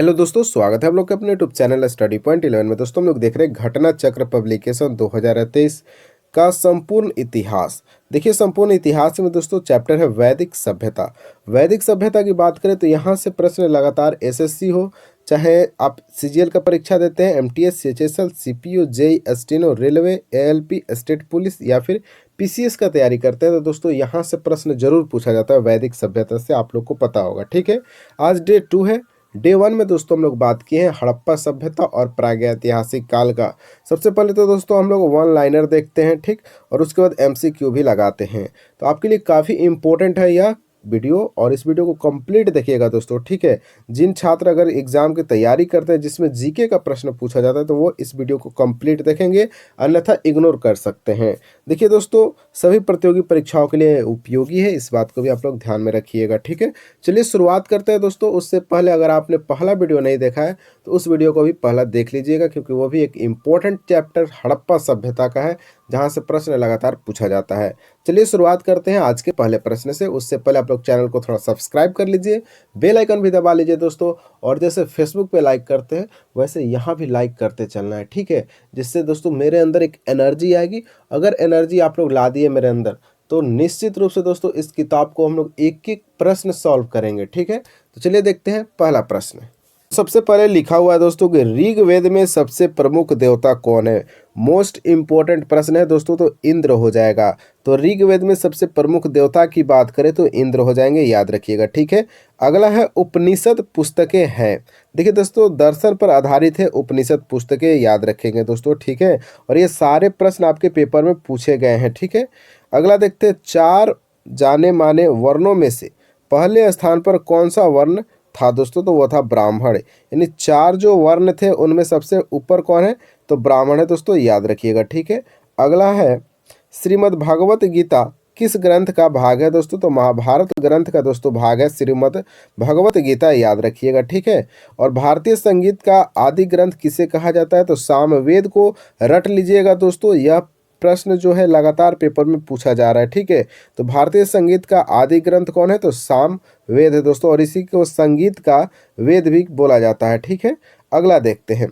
Hello दोस्तों, स्वागत है आप लोग के अपने यूट्यूब चैनल स्टडी पॉइंट 11 में। दोस्तों हम लोग देख रहे हैं घटना चक्र पब्लिकेशन 2023 का संपूर्ण इतिहास। देखिए, संपूर्ण इतिहास में दोस्तों चैप्टर है वैदिक सभ्यता। वैदिक सभ्यता की बात करें तो यहाँ से प्रश्न लगातार एसएससी हो, चाहे आप सीजीएल का परीक्षा देते हैं, MTS, CHSL, CPO, JE, steno, railway, ALP, state police या फिर पीसीएस का तैयारी करते हैं तो दोस्तों यहाँ से प्रश्न जरूर पूछा जाता है वैदिक सभ्यता से, आप लोग को पता होगा। ठीक है, आज डे 2 है। डे 1 में दोस्तों हम लोग बात किए हैं हड़प्पा सभ्यता और प्रागैतिहासिक काल का। सबसे पहले तो दोस्तों हम लोग वन लाइनर देखते हैं, ठीक, और उसके बाद एमसीक्यू भी लगाते हैं। तो आपके लिए काफ़ी इंपॉर्टेंट है यह वीडियो, और इस वीडियो को कंप्लीट देखिएगा दोस्तों, ठीक है। जिन छात्र अगर एग्जाम की तैयारी करते हैं जिसमें जीके का प्रश्न पूछा जाता है तो वो इस वीडियो को कंप्लीट देखेंगे, अन्यथा इग्नोर कर सकते हैं। देखिए दोस्तों, सभी प्रतियोगी परीक्षाओं के लिए उपयोगी है, इस बात को भी आप लोग ध्यान में रखिएगा, ठीक है। चलिए शुरुआत करते हैं दोस्तों। उससे पहले अगर आपने पहला वीडियो नहीं देखा है तो उस वीडियो को भी पहला देख लीजिएगा, क्योंकि वो भी एक इम्पोर्टेंट चैप्टर हड़प्पा सभ्यता का है जहां से प्रश्न लगातार पूछा जाता है। चलिए शुरुआत करते हैं आज के पहले प्रश्न से। उससे पहले आप लोग चैनल को थोड़ा सब्सक्राइब कर लीजिए, बेल आइकन भी दबा लीजिए दोस्तों, और जैसे फेसबुक पे लाइक करते हैं वैसे यहाँ भी लाइक करते चलना है, ठीक है। जिससे दोस्तों मेरे अंदर एक एनर्जी आएगी। अगर एनर्जी आप लोग ला दिए मेरे अंदर तो निश्चित रूप से दोस्तों इस किताब को हम लोग एक एक प्रश्न सॉल्व करेंगे, ठीक है। तो चलिए देखते हैं पहला प्रश्न। सबसे पहले लिखा हुआ है दोस्तों कि ऋग्वेद में सबसे प्रमुख देवता कौन है। मोस्ट इंपॉर्टेंट प्रश्न है दोस्तों, तो इंद्र हो जाएगा। तो ऋग्वेद में सबसे प्रमुख देवता की बात करें तो इंद्र हो जाएंगे, याद रखिएगा, ठीक है। अगला है उपनिषद पुस्तकें हैं। देखिए दोस्तों, दर्शन पर आधारित है उपनिषद पुस्तकें, याद रखेंगे दोस्तों, ठीक है। और ये सारे प्रश्न आपके पेपर में पूछे गए हैं, ठीक है। अगला देखते हैं, 4 जाने माने वर्णों में से पहले स्थान पर कौन सा वर्ण था दोस्तों, तो वो था ब्राह्मण। यानी 4 जो वर्ण थे उनमें सबसे ऊपर कौन है, तो ब्राह्मण है दोस्तों, याद रखिएगा, ठीक है। अगला है, श्रीमद् भागवत गीता किस ग्रंथ का भाग है दोस्तों, तो महाभारत ग्रंथ का दोस्तों भाग है श्रीमद् भगवत गीता, याद रखिएगा, ठीक है। और भारतीय संगीत का आदि ग्रंथ किसे कहा जाता है, तो सामवेद को रट लीजिएगा दोस्तों, यह प्रश्न जो है लगातार पेपर में पूछा जा रहा है, ठीक है। तो भारतीय संगीत का आदि ग्रंथ कौन है, तो साम वेद है दोस्तों, और इसी को संगीत का वेद भी बोला जाता है, ठीक है। अगला देखते हैं,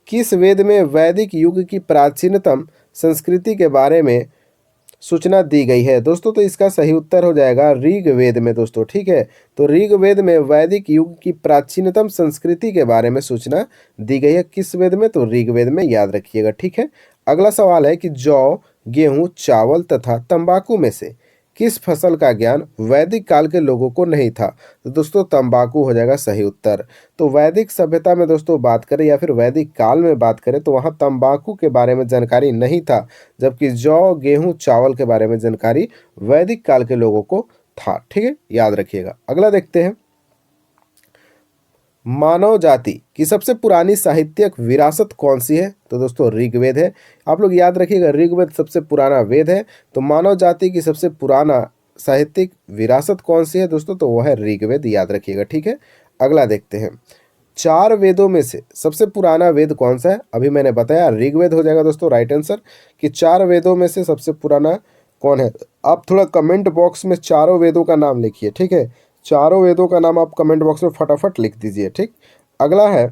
किस वेद में वैदिक युग की प्राचीनतम संस्कृति के बारे में सूचना दी गई है दोस्तों, तो इसका सही उत्तर हो जाएगा ऋग्वेद में दोस्तों, ठीक है। तो ऋग्वेद में वैदिक युग की प्राचीनतम संस्कृति के बारे में सूचना दी गई है, किस वेद में, तो ऋग्वेद में, याद रखिएगा, ठीक है। अगला सवाल है कि जौ, गेहूं, चावल तथा तंबाकू में से किस फसल का ज्ञान वैदिक काल के लोगों को नहीं था, तो दोस्तों तंबाकू हो जाएगा सही उत्तर। तो वैदिक सभ्यता में दोस्तों बात करें या फिर वैदिक काल में बात करें तो वहाँ तंबाकू के बारे में जानकारी नहीं था, जबकि जौ, गेहूं, चावल के बारे में जानकारी वैदिक काल के लोगों को था, ठीक है, याद रखिएगा। अगला देखते हैं, मानव जाति की सबसे पुरानी साहित्यिक विरासत कौन सी है, तो दोस्तों ऋग्वेद है। आप लोग याद रखिएगा, ऋग्वेद सबसे पुराना वेद है। तो मानव जाति की सबसे पुराना साहित्यिक विरासत कौन सी है दोस्तों, तो वह है ऋग्वेद, याद रखिएगा, ठीक है। अगला देखते हैं, 4 वेदों में से सबसे पुराना वेद कौन सा है, अभी मैंने बताया ऋग्वेद हो जाएगा दोस्तों राइट आंसर। कि 4 वेदों में से सबसे पुराना कौन है, आप थोड़ा कमेंट बॉक्स में चारों वेदों का नाम लिखिए, ठीक है। चारों वेदों का नाम आप कमेंट बॉक्स में फटाफट लिख दीजिए, ठीक। अगला है,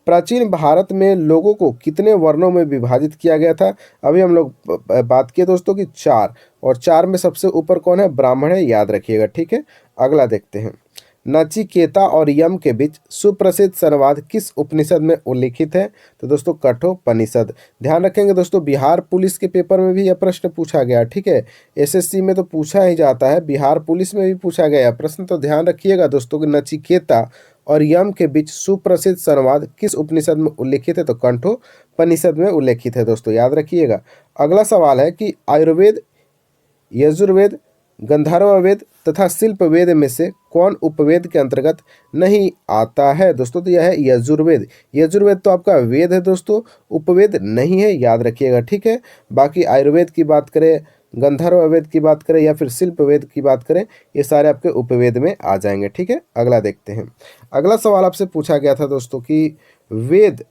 प्राचीन भारत में लोगों को कितने वर्णों में विभाजित किया गया था। अभी हम लोग बात किए दोस्तों कि 4, और 4 में सबसे ऊपर कौन है, ब्राह्मण है, याद रखिएगा, ठीक है। अगला देखते हैं, नचिकेता और यम के बीच सुप्रसिद्ध संवाद किस उपनिषद में उल्लिखित है, तो दोस्तों कठोपनिषद। ध्यान रखेंगे दोस्तों, बिहार पुलिस के पेपर में भी यह प्रश्न पूछा गया, ठीक है। एसएससी में तो पूछा ही जाता है, बिहार पुलिस में भी पूछा गया प्रश्न, तो ध्यान रखिएगा दोस्तों कि नचिकेता और यम के बीच सुप्रसिद्ध संवाद किस उपनिषद में उल्लिखित है, तो कठोपनिषद में उल्लेखित है दोस्तों, याद रखिएगा। अगला सवाल है कि आयुर्वेद, यजुर्वेद, गंधर्व वेद तथा शिल्प वेद में से कौन उपवेद के अंतर्गत नहीं आता है दोस्तों, तो यह है यजुर्वेद। यजुर्वेद तो आपका वेद है दोस्तों, उपवेद नहीं है, याद रखिएगा, ठीक है। बाकी आयुर्वेद की बात करें, गंधर्व वेद की बात करें या फिर शिल्प वेद की बात करें, ये सारे आपके उपवेद में आ जाएंगे, ठीक है। अगला देखते हैं, अगला सवाल आपसे पूछा गया था दोस्तों कि वेद,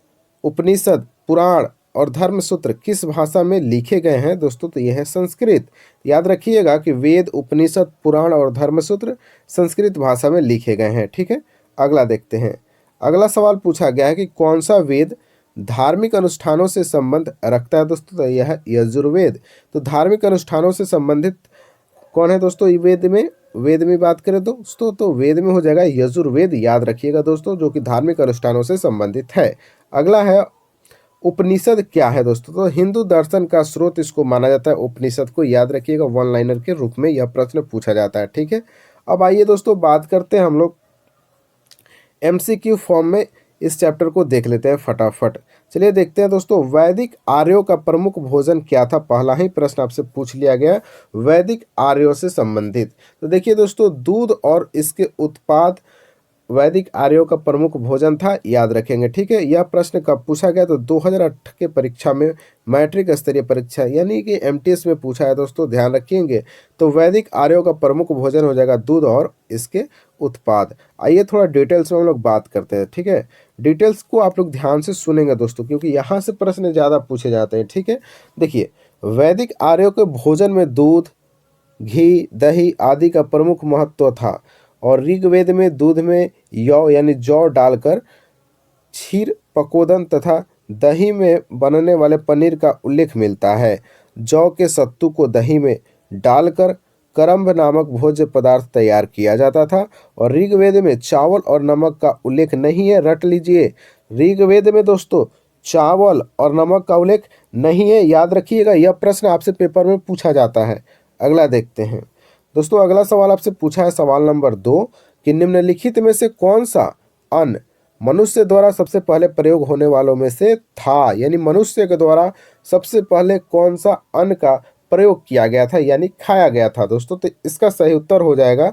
उपनिषद, पुराण और धर्मसूत्र किस भाषा में लिखे गए हैं दोस्तों, तो यह है संस्कृत। याद रखिएगा कि वेद, उपनिषद, पुराण और धर्मसूत्र संस्कृत भाषा में लिखे गए हैं, ठीक है। अगला देखते हैं, अगला सवाल पूछा गया है कि कौन सा वेद धार्मिक अनुष्ठानों से संबंध रखता है दोस्तों, तो यह है यजुर्वेद। तो धार्मिक अनुष्ठानों से संबंधित कौन है दोस्तों ये वेद में बात करें दोस्तों तो वेद में हो जाएगा यजुर्वेद, याद रखिएगा दोस्तों, जो कि धार्मिक अनुष्ठानों से संबंधित है। अगला है उपनिषद क्या है दोस्तों, तो हिंदू दर्शन का स्रोत इसको माना जाता है। उपनिषद को याद रखिएगा, वन लाइनर के रूप में यह प्रश्न पूछा जाता है। ठीक है, अब आइए दोस्तों बात करते हैं हम लोग एमसीक्यू फॉर्म में इस चैप्टर को देख लेते हैं फटाफट। चलिए देखते हैं दोस्तों, वैदिक आर्यों का प्रमुख भोजन क्या था। पहला ही प्रश्न आपसे पूछ लिया गया वैदिक आर्यों से संबंधित। तो देखिए दोस्तों, दूध और इसके उत्पाद वैदिक आर्यों का प्रमुख भोजन था, याद रखेंगे। ठीक है, यह प्रश्न कब पूछा गया, तो 2008 के परीक्षा में, मैट्रिक स्तरीय परीक्षा यानी कि एमटीएस में पूछा है दोस्तों, ध्यान रखेंगे। तो वैदिक आर्यों का प्रमुख भोजन हो जाएगा दूध और इसके उत्पाद। आइए थोड़ा डिटेल्स में हम लोग बात करते हैं। ठीक है, डिटेल्स को आप लोग ध्यान से सुनेंगे दोस्तों, क्योंकि यहाँ से प्रश्न ज़्यादा पूछे जाते हैं। ठीक है, देखिए वैदिक आर्यों के भोजन में दूध, घी, दही आदि का प्रमुख महत्व था और ऋग्वेद में दूध में यौ यानी जौ डालकर क्षीर, पकोदन तथा दही में बनने वाले पनीर का उल्लेख मिलता है। जौ के सत्तू को दही में डालकर करम्ब नामक भोज्य पदार्थ तैयार किया जाता था और ऋग्वेद में चावल और नमक का उल्लेख नहीं है, रट लीजिए। ऋग्वेद में दोस्तों चावल और नमक का उल्लेख नहीं है, याद रखिएगा, यह प्रश्न आपसे पेपर में पूछा जाता है। अगला देखते हैं दोस्तों, अगला सवाल आपसे पूछा है सवाल नंबर 2 कि निम्नलिखित में से कौन सा अन्न मनुष्य द्वारा सबसे पहले प्रयोग होने वालों में से था, यानी मनुष्य के द्वारा सबसे पहले कौन सा अन्न का प्रयोग किया गया था यानी खाया गया था दोस्तों। तो इसका सही उत्तर हो जाएगा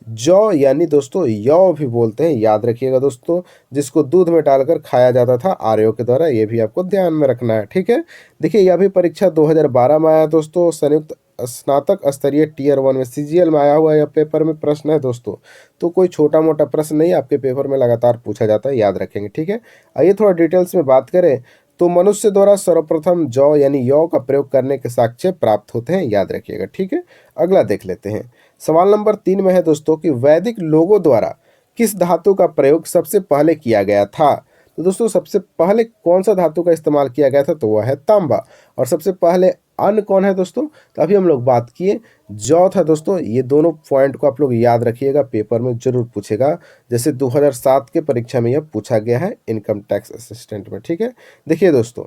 जौ, यानी दोस्तों यौ भी बोलते हैं, याद रखिएगा दोस्तों, जिसको दूध में डालकर खाया जाता था आर्यों के द्वारा, ये भी आपको ध्यान में रखना है। ठीक है, देखिए यह भी परीक्षा 2012 में आया दोस्तों, संयुक्त स्नातक स्तरीय टीयर 1 में सीजीएल में आया हुआ यह पेपर में प्रश्न है दोस्तों। तो कोई छोटा मोटा प्रश्न नहीं, आपके पेपर में लगातार पूछा जाता है, याद रखेंगे। ठीक है, आइए थोड़ा डिटेल्स में बात करें तो मनुष्य द्वारा सर्वप्रथम जौ यानी यौ का प्रयोग करने के साक्ष्य प्राप्त होते हैं, याद रखिएगा। ठीक है, अगला देख लेते हैं सवाल नंबर 3 में है दोस्तों कि वैदिक लोगों द्वारा किस धातु का प्रयोग सबसे पहले किया गया था। तो दोस्तों सबसे पहले कौन सा धातु का इस्तेमाल किया गया था, तो वह है तांबा। और सबसे पहले अन्न कौन है दोस्तों, तो अभी हम लोग बात किए जौ था दोस्तों। ये दोनों पॉइंट को आप लोग याद रखिएगा, पेपर में जरूर पूछेगा, जैसे 2007 के परीक्षा में यह पूछा गया है इनकम टैक्स असिस्टेंट में। ठीक है, देखिए दोस्तों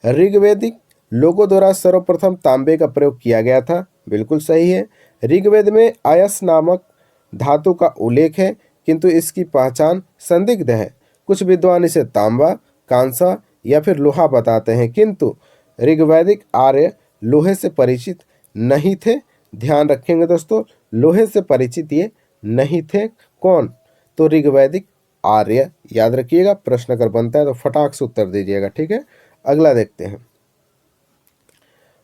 ऋग्वेदिक लोगों द्वारा सर्वप्रथम तांबे का प्रयोग किया गया था, बिल्कुल सही है। ऋग्वेद में आयस नामक धातु का उल्लेख है, किंतु इसकी पहचान संदिग्ध है। कुछ विद्वान इसे तांबा, कांसा या फिर लोहा बताते हैं, किंतु ऋग्वैदिक आर्य लोहे से परिचित नहीं थे। ध्यान रखेंगे दोस्तों, लोहे से परिचित ये नहीं थे। कौन, तो ऋग्वैदिक आर्य, याद रखिएगा। प्रश्न अगर बनता है तो फटाक से उत्तर दीजिएगा। ठीक है, अगला देखते हैं,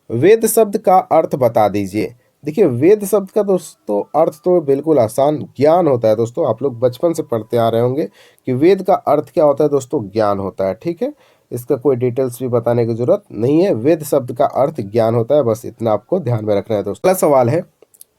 वेद शब्द का अर्थ बता दीजिए। देखिए वेद शब्द का दोस्तों अर्थ तो बिल्कुल आसान ज्ञान होता है दोस्तों, आप लोग बचपन से पढ़ते आ रहे होंगे कि वेद का अर्थ क्या होता है दोस्तों, ज्ञान होता है। ठीक है, इसका कोई डिटेल्स भी बताने की जरूरत नहीं है, वेद शब्द का अर्थ ज्ञान होता है, बस इतना आपको ध्यान में रखना है दोस्तों। अगला सवाल है,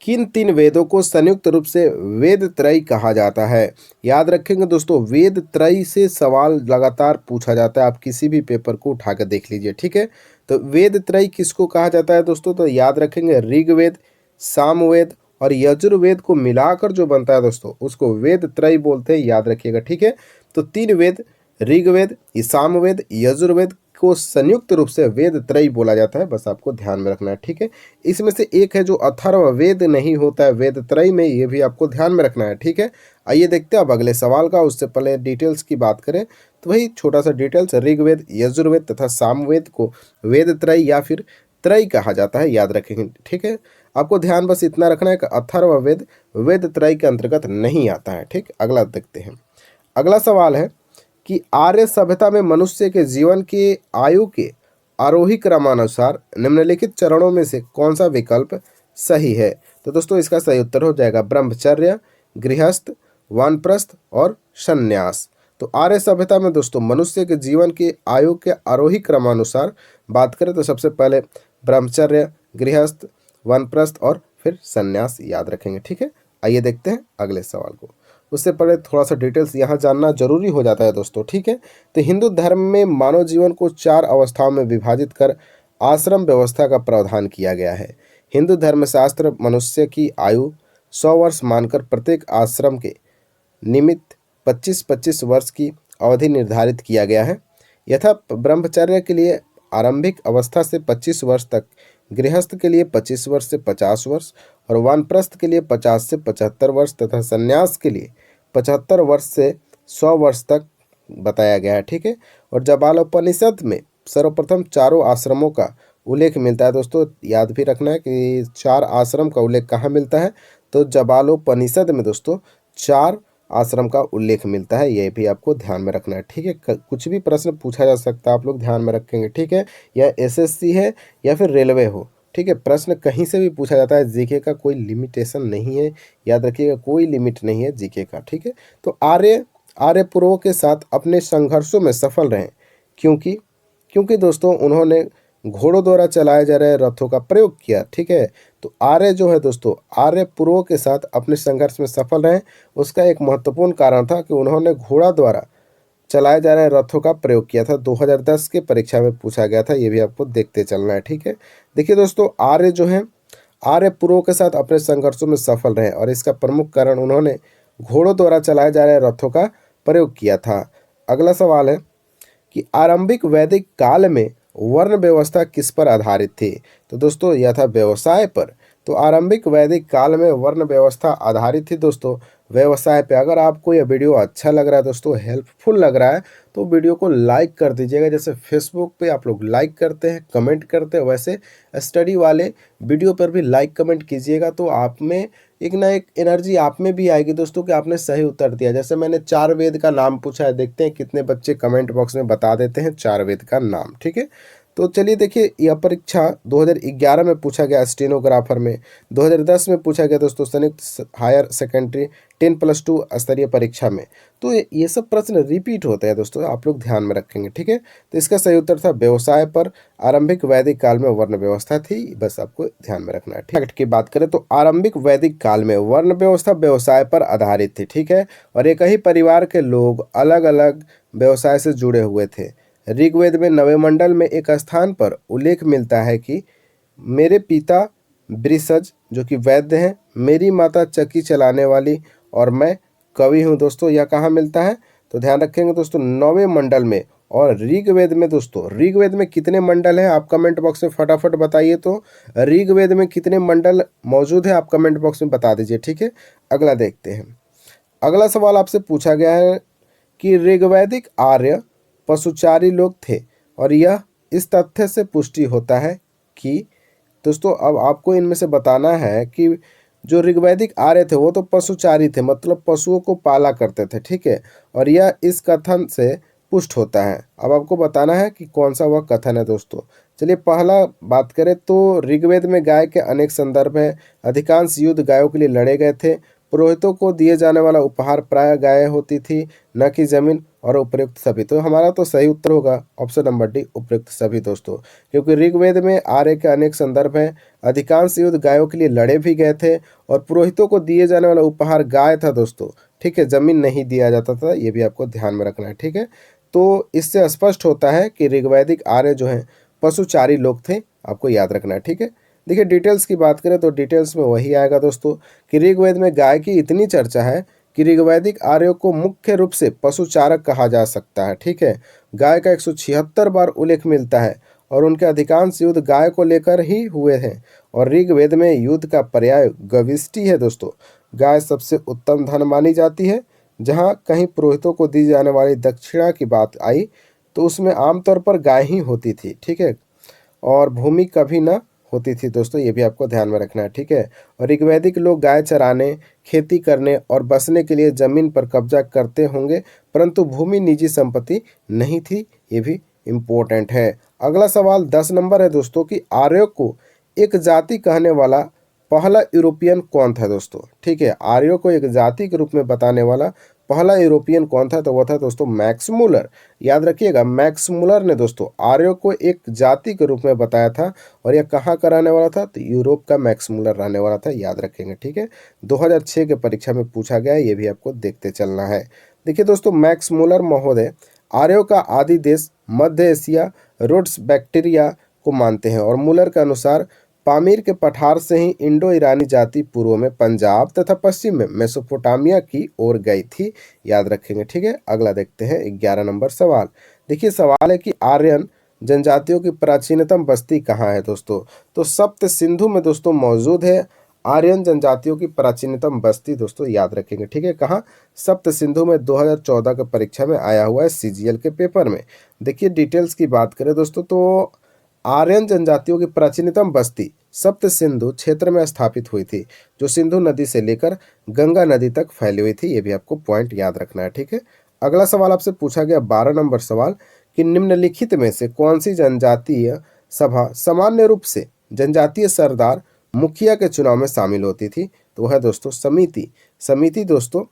किन 3 वेदों को संयुक्त रूप से वेद त्रयी कहा जाता है। याद रखेंगे दोस्तों, वेद त्रयी से सवाल लगातार पूछा जाता है, आप किसी भी पेपर को उठा कर देख लीजिए। ठीक है, तो वेद त्रयी किसको कहा जाता है दोस्तों, तो याद रखेंगे ऋग्वेद, सामवेद और यजुर्वेद को मिलाकर जो बनता है दोस्तों उसको वेद त्रयी बोलते हैं, याद रखिएगा। ठीक है, तो 3 वेद ऋग्वेद, सामवेद, यजुर्वेद को संयुक्त रूप से वेद त्रयी बोला जाता है, बस आपको ध्यान में रखना है। ठीक है, इसमें से एक है जो अथर्ववेद नहीं होता है वेद त्रयी में, ये भी आपको ध्यान में रखना है। ठीक है, आइए देखते हैं अब अगले सवाल का। उससे पहले डिटेल्स की बात करें तो वही छोटा सा डिटेल्स, ऋग्वेद, यजुर्वेद तथा सामवेद को वेद त्रयी या फिर त्रयी कहा जाता है, याद रखेंगे। ठीक है, आपको ध्यान बस इतना रखना है कि अथर्ववेद वेद त्रयी के अंतर्गत नहीं आता है। ठीक, अगला देखते हैं। अगला सवाल है कि आर्य सभ्यता में मनुष्य के जीवन के आयु के आरोही क्रमानुसार निम्नलिखित चरणों में से कौन सा विकल्प सही है। तो दोस्तों इसका सही उत्तर हो जाएगा ब्रह्मचर्य, गृहस्थ, वानप्रस्थ और संन्यास। तो आर्य सभ्यता में दोस्तों मनुष्य के जीवन के आयु के आरोही क्रमानुसार बात करें तो सबसे पहले ब्रह्मचर्य, गृहस्थ, वानप्रस्थ और फिर संन्यास, याद रखेंगे। ठीक है, आइए देखते हैं अगले सवाल को। उससे पहले थोड़ा सा डिटेल्स यहाँ जानना जरूरी हो जाता है दोस्तों, ठीक है। तो हिंदू धर्म में मानव जीवन को 4 अवस्थाओं में विभाजित कर आश्रम व्यवस्था का प्रावधान किया गया है। हिंदू धर्मशास्त्र मनुष्य की आयु 100 वर्ष मानकर प्रत्येक आश्रम के निमित्त 25-25 वर्ष की अवधि निर्धारित किया गया है। यथा ब्रह्मचर्य के लिए आरंभिक अवस्था से 25 वर्ष तक, गृहस्थ के लिए 25 वर्ष से 50 वर्ष और वानप्रस्थ के लिए 50 से 75 वर्ष तथा संन्यास के लिए 75 वर्ष से 100 वर्ष तक बताया गया है, ठीक है। और जाबालोपनिषद में सर्वप्रथम चारों आश्रमों का उल्लेख मिलता है दोस्तों। याद भी रखना है कि 4 आश्रम का उल्लेख कहाँ मिलता है, तो जाबालोपनिषद में दोस्तों 4 आश्रम का उल्लेख मिलता है, ये भी आपको ध्यान में रखना है, ठीक है। कुछ भी प्रश्न पूछा जा सकता है, आप लोग ध्यान में रखेंगे, ठीक है। या एसएससी है या फिर रेलवे हो, ठीक है, प्रश्न कहीं से भी पूछा जाता है। जीके का कोई लिमिटेशन नहीं है, याद रखिएगा, कोई लिमिट नहीं है जीके का, ठीक है। तो आर्य पूर्वों के साथ अपने संघर्षों में सफल रहें, क्योंकि दोस्तों उन्होंने घोड़ों द्वारा चलाए जा रहे रथों का प्रयोग किया, ठीक है। तो आर्य जो है दोस्तों, आर्य पूर्वों के साथ अपने संघर्ष में सफल रहे, उसका एक महत्वपूर्ण कारण था कि उन्होंने घोड़ा द्वारा चलाए जा रहे रथों का प्रयोग किया था। 2010 के परीक्षा में पूछा गया था, ये भी आपको देखते चलना है, ठीक है। देखिए दोस्तों, आर्य जो है, आर्य पूर्वों के साथ अपने संघर्षों में सफल रहे और इसका प्रमुख कारण उन्होंने घोड़ों द्वारा चलाए जा रहे रथों का प्रयोग किया था। अगला सवाल है कि आरंभिक वैदिक काल में वर्ण व्यवस्था किस पर आधारित थी। तो दोस्तों यह था व्यवसाय पर। तो आरंभिक वैदिक काल में वर्ण व्यवस्था आधारित थी दोस्तों व्यवसाय पे। अगर आपको यह वीडियो अच्छा लग रहा है दोस्तों, हेल्पफुल लग रहा है, तो वीडियो को लाइक कर दीजिएगा। जैसे फेसबुक पे आप लोग लाइक करते हैं, कमेंट करते हैं, वैसे स्टडी वाले वीडियो पर भी लाइक कमेंट कीजिएगा, तो आप में एक ना एक एनर्जी आप में भी आएगी दोस्तों कि आपने सही उत्तर दिया। जैसे मैंने 4 वेद का नाम पूछा है, देखते हैं कितने बच्चे कमेंट बॉक्स में बता देते हैं 4 वेद का नाम, ठीक है। तो चलिए देखिए, यह परीक्षा 2011 में पूछा गया स्टेनोग्राफर में, 2010 में पूछा गया दोस्तों संयुक्त हायर सेकेंडरी 10+2 स्तरीय परीक्षा में। तो ये सब प्रश्न रिपीट होते हैं दोस्तों, आप लोग ध्यान में रखेंगे, ठीक है। तो इसका सही उत्तर था व्यवसाय पर। आरंभिक वैदिक काल में वर्ण व्यवस्था थी, बस आपको ध्यान में रखना है, ठीक है। की बात करें तो आरंभिक वैदिक काल में वर्ण व्यवस्था व्यवसाय पर आधारित थी, ठीक है। और एक ही परिवार के लोग अलग अलग व्यवसाय से जुड़े हुए थे। ऋग्वेद में 9वें मंडल में एक स्थान पर उल्लेख मिलता है कि मेरे पिता वृषज जो कि वैद्य हैं, मेरी माता चक्की चलाने वाली और मैं कवि हूँ दोस्तों। यह कहाँ मिलता है, तो ध्यान रखेंगे दोस्तों 9वें मंडल में। और ऋग्वेद में दोस्तों, ऋग्वेद में कितने मंडल हैं आप कमेंट बॉक्स में फटाफट बताइए। तो ऋग्वेद में कितने मंडल मौजूद है आप कमेंट बॉक्स में बता दीजिए, ठीक है। अगला देखते हैं। अगला सवाल आपसे पूछा गया है कि ऋग्वैदिक आर्य पशुचारी लोग थे, और यह इस तथ्य से पुष्टि होता है कि दोस्तों अब आपको इनमें से बताना है कि जो ऋग्वैदिक आर्य थे वो तो पशुचारी थे, मतलब पशुओं को पाला करते थे, ठीक है। और यह इस कथन से पुष्ट होता है। अब आपको बताना है कि कौन सा वह कथन है दोस्तों। चलिए पहला बात करें तो ऋग्वेद में गाय के अनेक संदर्भ हैं। अधिकांश युद्ध गायों के लिए लड़े गए थे। पुरोहितों को दिए जाने वाला उपहार प्राय गाय होती थी, न कि जमीन। और उपयुक्त सभी, तो हमारा तो सही उत्तर होगा ऑप्शन नंबर डी, उपयुक्त सभी दोस्तों, क्योंकि ऋग्वेद में आर्य के अनेक संदर्भ हैं। अधिकांश युद्ध गायों के लिए लड़े भी गए थे और पुरोहितों को दिए जाने वाला उपहार गाय था दोस्तों, ठीक है, जमीन नहीं दिया जाता था। ये भी आपको ध्यान में रखना है, ठीक है। तो इससे स्पष्ट होता है कि ऋग्वैदिक आर्य जो हैं पशुचारी लोग थे, आपको याद रखना है, ठीक है। देखिए डिटेल्स की बात करें तो डिटेल्स में वही आएगा दोस्तों कि ऋग्वेद में गाय की इतनी चर्चा है कि ऋग्वैदिक आर्यों को मुख्य रूप से पशुचारक कहा जा सकता है, ठीक है। गाय का 176 बार उल्लेख मिलता है और उनके अधिकांश युद्ध गाय को लेकर ही हुए हैं। और ऋग्वेद में युद्ध का पर्याय गविष्टि है दोस्तों। गाय सबसे उत्तम धन मानी जाती है। जहाँ कहीं पुरोहितों को दी जाने वाली दक्षिणा की बात आई तो उसमें आमतौर पर गाय ही होती थी, ठीक है, और भूमि कभी ना होती थी दोस्तों, ये भी आपको ध्यान में रखना है, ठीक है। और ऋग्वैदिक लोग गाय चराने, खेती करने और बसने के लिए जमीन पर कब्जा करते होंगे, परंतु भूमि निजी संपत्ति नहीं थी, ये भी इम्पोर्टेंट है। अगला सवाल 10 नंबर है दोस्तों कि आर्यों को एक जाति कहने वाला पहला यूरोपियन कौन था दोस्तों, ठीक है। आर्यों को एक जाति के रूप में बताने वाला पहला यूरोपियन कौन था, तो वो था दोस्तों मैक्स मूलर। याद रखिएगा, मैक्स मूलर ने दोस्तों आर्यों को एक जाति के रूप में बताया था, और यह कहाँ का रहने वाला था, तो यूरोप का मैक्स मूलर रहने वाला था, याद रखेंगे। ठीक है, 2006 के परीक्षा में पूछा गया है, ये भी आपको देखते चलना है। देखिए दोस्तों, मैक्स मूलर महोदय आर्यों का आदि देश मध्य एशिया रोड्स बैक्टीरिया को मानते हैं, और मूलर के अनुसार पामीर के पठार से ही इंडो ईरानी जाति पूर्व में पंजाब तथा पश्चिम में मेसोपोटामिया की ओर गई थी, याद रखेंगे। ठीक है, अगला देखते हैं 11 नंबर सवाल। देखिए सवाल है कि आर्यन जनजातियों की प्राचीनतम बस्ती कहाँ है दोस्तों, तो सप्त सिंधु में दोस्तों मौजूद है आर्यन जनजातियों की प्राचीनतम बस्ती, दोस्तों याद रखेंगे। ठीक है, कहाँ, सप्त सिंधु में 2014 के परीक्षा में आया हुआ है सीजीएल के पेपर में। देखिए डिटेल्स की बात करें दोस्तों, तो आर्यन जनजातियों की प्राचीनतम बस्ती सप्त सिंधु क्षेत्र में स्थापित हुई थी, जो सिंधु नदी से लेकर गंगा नदी तक फैली हुई थी। ये भी आपको पॉइंट याद रखना है। ठीक है, अगला सवाल आपसे पूछा गया 12 नंबर सवाल कि निम्नलिखित में से कौन सी जनजातीय सभा सामान्य रूप से जनजातीय सरदार मुखिया के चुनाव में शामिल होती थी, तो वह है दोस्तों समिति। समिति दोस्तों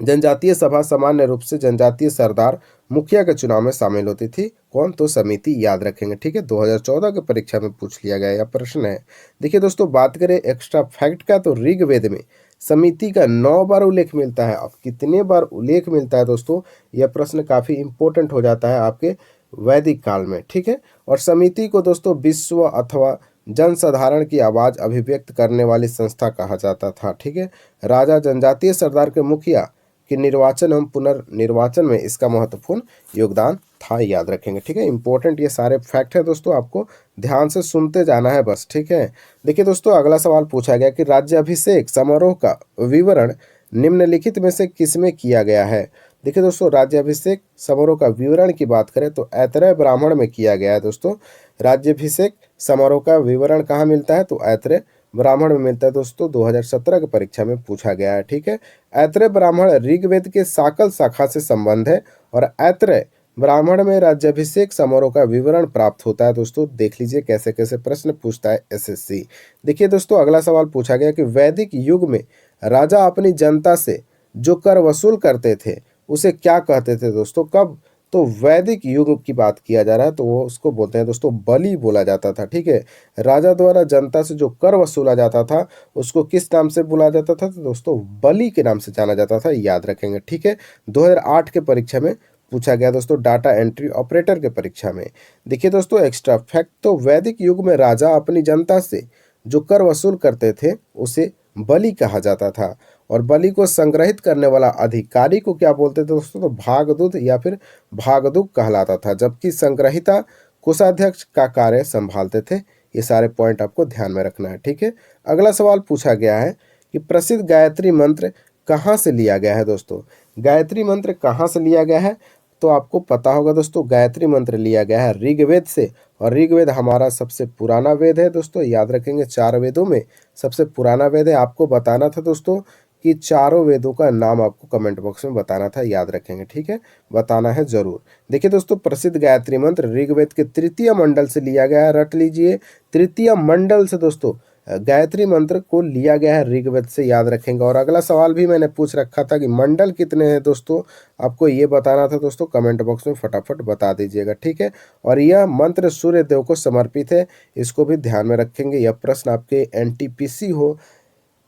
जनजातीय सभा सामान्य रूप से जनजातीय सरदार मुखिया के चुनाव में शामिल होती थी, कौन, तो समिति, याद रखेंगे। ठीक है, 2014 के परीक्षा में पूछ लिया गया यह प्रश्न है। देखिए दोस्तों, बात करें एक्स्ट्रा फैक्ट का, तो ऋग्वेद में समिति का 9 बार उल्लेख मिलता है। अब कितने बार उल्लेख मिलता है दोस्तों, यह प्रश्न काफी इंपॉर्टेंट हो जाता है आपके वैदिक काल में। ठीक है, और समिति को दोस्तों विश्व अथवा जनसाधारण की आवाज अभिव्यक्त करने वाली संस्था कहा जाता था। ठीक है, राजा जनजातीय सरदार के मुखिया कि निर्वाचन एवं पुनर्निर्वाचन में इसका महत्वपूर्ण योगदान था, याद रखेंगे। ठीक है, इंपॉर्टेंट ये सारे फैक्ट है दोस्तों, आपको ध्यान से सुनते जाना है बस। ठीक है, देखिए दोस्तों, अगला सवाल पूछा गया कि राज्याभिषेक समारोह का विवरण निम्नलिखित में से किसमें किया गया है। देखिए दोस्तों, राज्याभिषेक समारोह का विवरण की बात करें तो ऐतरेय ब्राह्मण में किया गया है दोस्तों। राज्याभिषेक समारोह का विवरण कहाँ मिलता है, तो ऐतरेय ब्राह्मण में मिलता है दोस्तों, 2017 की परीक्षा में पूछा गया है। ठीक है, ऐतरेय ब्राह्मण ऋग्वेद के साकल शाखा से संबंध है, और ऐतरेय ब्राह्मण में राज्याभिषेक समारोह का विवरण प्राप्त होता है दोस्तों। देख लीजिए कैसे कैसे प्रश्न पूछता है एसएससी। देखिए दोस्तों, अगला सवाल पूछा गया कि वैदिक युग में राजा अपनी जनता से जो कर वसूल करते थे उसे क्या कहते थे दोस्तों, कब, तो वैदिक युग की बात किया जा रहा है, तो वो उसको बोलते हैं दोस्तों बलि बोला जाता था। ठीक है, राजा द्वारा जनता से जो कर वसूला जाता था उसको किस नाम से बुलाया जाता था, तो दोस्तों बलि के नाम से जाना जाता था, याद रखेंगे। ठीक है, 2008 के परीक्षा में पूछा गया दोस्तों डाटा एंट्री ऑपरेटर के परीक्षा में। देखिए दोस्तों, एक्स्ट्रा फैक्ट, तो वैदिक युग में राजा अपनी जनता से जो कर वसूल करते थे उसे बलि कहा जाता था, और बलि को संग्रहित करने वाला अधिकारी को क्या बोलते थे दोस्तों, तो भागदूत या फिर भागदूक कहलाता था, जबकि संग्रहिता कोषाध्यक्ष का कार्य संभालते थे। ये सारे पॉइंट आपको ध्यान में रखना है। ठीक है, अगला सवाल पूछा गया है कि प्रसिद्ध गायत्री मंत्र कहाँ से लिया गया है दोस्तों। गायत्री मंत्र कहाँ से लिया गया है, तो आपको पता होगा दोस्तों, गायत्री मंत्र लिया गया है ऋग्वेद से, और ऋग्वेद हमारा सबसे पुराना वेद है दोस्तों, याद रखेंगे। 4 वेदों में सबसे पुराना वेद है। आपको बताना था दोस्तों कि चारों वेदों का नाम आपको कमेंट बॉक्स में बताना था, याद रखेंगे। ठीक है, बताना है जरूर। देखिए दोस्तों, प्रसिद्ध गायत्री मंत्र ऋग्वेद के तृतीय मंडल से लिया गया है, रट लीजिए, तृतीय मंडल से दोस्तों गायत्री मंत्र को लिया गया है ऋग्वेद से, याद रखेंगे। और अगला सवाल भी मैंने पूछ रखा था कि मंडल कितने हैं दोस्तों, आपको ये बताना था दोस्तों, कमेंट बॉक्स में फटाफट बता दीजिएगा। ठीक है, और यह मंत्र सूर्य देव को समर्पित है, इसको भी ध्यान में रखेंगे। यह प्रश्न आपके एनटीपीसी हो,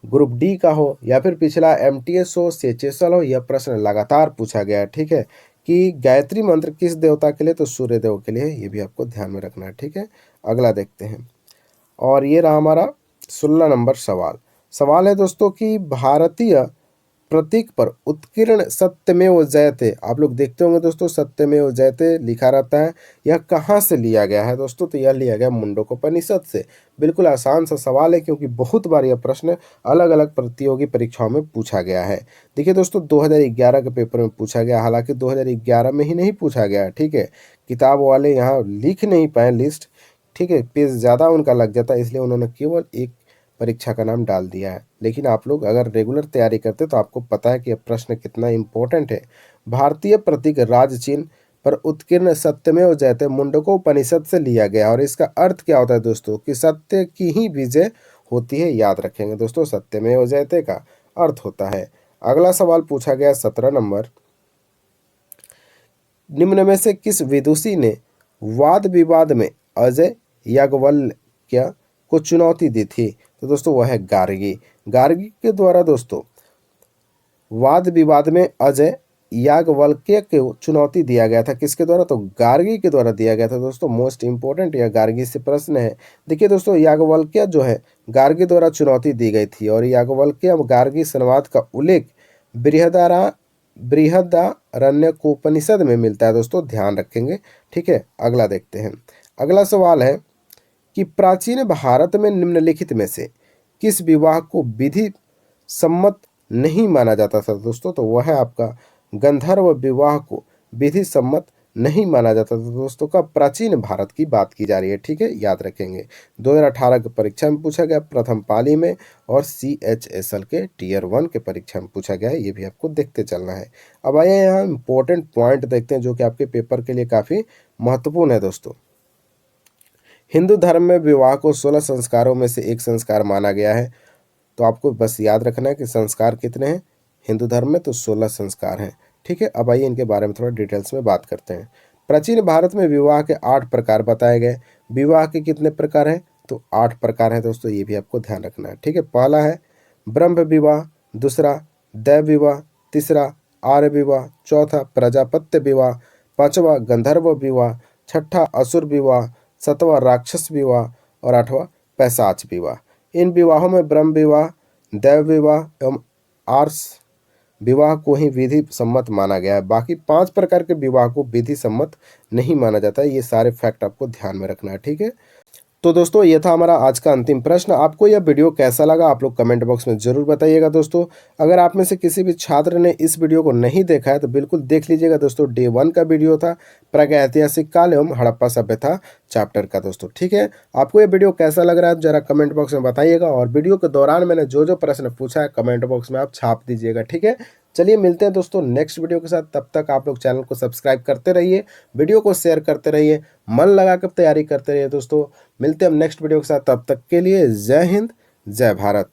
ग्रुप डी का हो, या फिर पिछला एमटीएस हो, सीएचएसएल हो, यह प्रश्न लगातार पूछा गया है। ठीक है, कि गायत्री मंत्र किस देवता के लिए, तो सूर्य देव के लिए, ये भी आपको ध्यान में रखना है। ठीक है, अगला देखते हैं, और ये रहा हमारा 16 नंबर सवाल। सवाल है दोस्तों कि भारतीय प्रतीक पर उत्कीर्ण सत्यमेव जयते, आप लोग देखते होंगे दोस्तों सत्यमेव जयते लिखा रहता है, यह कहाँ से लिया गया है दोस्तों, तो यह लिया गया मुंडकोपनिषद से। बिल्कुल आसान सा सवाल है, क्योंकि बहुत बार यह प्रश्न अलग अलग प्रतियोगी परीक्षाओं में पूछा गया है। देखिए दोस्तों, 2011 के पेपर में पूछा गया, हालांकि 2011 में ही नहीं पूछा गया। ठीक है, किताब वाले यहाँ लिख नहीं पाए लिस्ट, ठीक है, पेज ज़्यादा उनका लग जाता है, इसलिए उन्होंने केवल एक परीक्षा का नाम डाल दिया है। लेकिन आप लोग अगर रेगुलर तैयारी करते तो आपको पता है कि यह प्रश्न कितना इंपॉर्टेंट है। भारतीय प्रतीक राज चिन्ह पर उत्कीर्ण सत्यमेव जयते मुंडकोपनिषद से लिया गया, और इसका अर्थ क्या होता है दोस्तों, कि सत्य की ही विजय होती है, याद रखेंगे दोस्तों, सत्यमेव जयते का अर्थ होता है। अगला सवाल पूछा गया 17 नंबर, निम्न में से किस विदुषी ने वाद विवाद में अजय याज्ञवल्क्य को चुनौती दी थी? तो दोस्तों वह है गार्गी। गार्गी के द्वारा दोस्तों वाद विवाद में अजय याज्ञवल्क्य को चुनौती दिया गया था। किसके द्वारा? तो गार्गी के द्वारा दिया गया था। दोस्तों मोस्ट इंपोर्टेंट यह गार्गी से प्रश्न है। देखिए दोस्तों, याज्ञवल्क्य जो है गार्गी द्वारा चुनौती दी गई थी और याज्ञवल्क्य गार्गी संवाद का उल्लेख बृहदारण्यकोपनिषद में मिलता है। दोस्तों ध्यान रखेंगे। ठीक है, अगला देखते हैं। अगला सवाल है कि प्राचीन भारत में निम्नलिखित में से किस विवाह को विधि सम्मत नहीं माना जाता था? दोस्तों तो वह है आपका गंधर्व विवाह को विधि सम्मत नहीं माना जाता था। दोस्तों का प्राचीन भारत की बात की जा रही है। ठीक है, याद रखेंगे। 2018 की परीक्षा में पूछा गया, प्रथम पाली में, और CHSL के Tier 1 के परीक्षा में पूछा गया है। ये भी आपको देखते चलना है। अब आइए यहाँ इंपॉर्टेंट पॉइंट देखते हैं जो कि आपके पेपर के लिए काफ़ी महत्वपूर्ण है। दोस्तों हिंदू धर्म में विवाह को 16 संस्कारों में से एक संस्कार माना गया है। तो आपको बस याद रखना है कि संस्कार कितने हैं हिंदू धर्म में? तो 16 संस्कार हैं। ठीक है, अब आइए इनके बारे में थोड़ा डिटेल्स में बात करते हैं। प्राचीन भारत में विवाह के 8 प्रकार बताए गए। विवाह के कितने प्रकार हैं? तो 8 प्रकार हैं। दोस्तों ये भी आपको ध्यान रखना है। ठीक है, पहला है ब्रह्म विवाह, दूसरा दैव विवाह, तीसरा आर्य विवाह, चौथा प्रजापत्य विवाह, पांचवा गंधर्व विवाह, छठा असुर विवाह, सातवां राक्षस विवाह और आठवां पैशाच विवाह। इन विवाहों में ब्रह्म विवाह, दैव विवाह एवं आर्ष विवाह को ही विधि सम्मत माना गया है। बाकी 5 प्रकार के विवाह को विधि सम्मत नहीं माना जाता है। ये सारे फैक्ट आपको ध्यान में रखना है। ठीक है, तो दोस्तों ये था हमारा आज का अंतिम प्रश्न। आपको यह वीडियो कैसा लगा आप लोग कमेंट बॉक्स में जरूर बताइएगा। दोस्तों अगर आप में से किसी भी छात्र ने इस वीडियो को नहीं देखा है तो बिल्कुल देख लीजिएगा। दोस्तों Day 1 का वीडियो था प्रागैतिहासिक काल एवं हड़प्पा सभ्यता चैप्टर का। दोस्तों ठीक है, आपको ये वीडियो कैसा लग रहा है जरा कमेंट बॉक्स में बताइएगा, और वीडियो के दौरान मैंने जो जो प्रश्न पूछा है कमेंट बॉक्स में आप छाप दीजिएगा। ठीक है, चलिए मिलते हैं दोस्तों नेक्स्ट वीडियो के साथ। तब तक आप लोग चैनल को सब्सक्राइब करते रहिए, वीडियो को शेयर करते रहिए, मन लगाकर तैयारी करते रहिए। दोस्तों मिलते हैं हम नेक्स्ट वीडियो के साथ। तब तक के लिए जय हिंद, जय भारत।